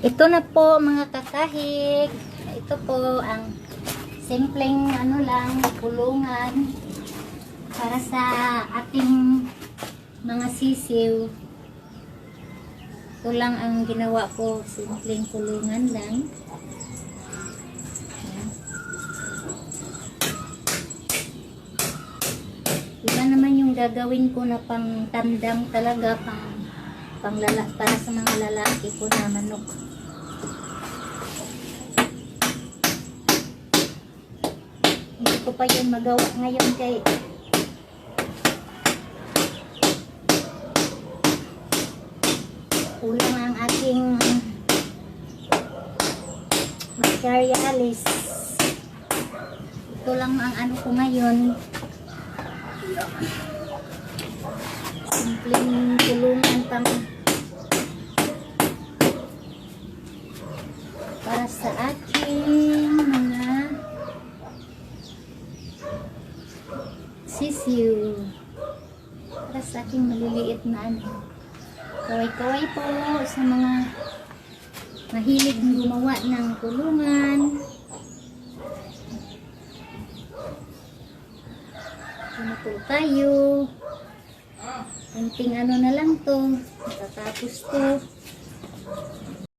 Ito na po mga kakahig. Ito po ang simpleng kulungan para sa ating mga sisiw. Ito lang ang ginawa ko, simpleng kulungan lang. Iba naman yung gagawin ko na pang tandang talaga, para sa mga lalaki ko na manok. Hindi ko pa yun magawa ngayon kay kulang ang aking materialis. Ito lang ang ano ko ngayon. Simpleng kulungan para sa aking mga sisiw, para sa aking maliliit na kaway-kaway po sa mga mahilig gumawa ng kulungan. Ano po tayo, kunting na lang to, matatapos to.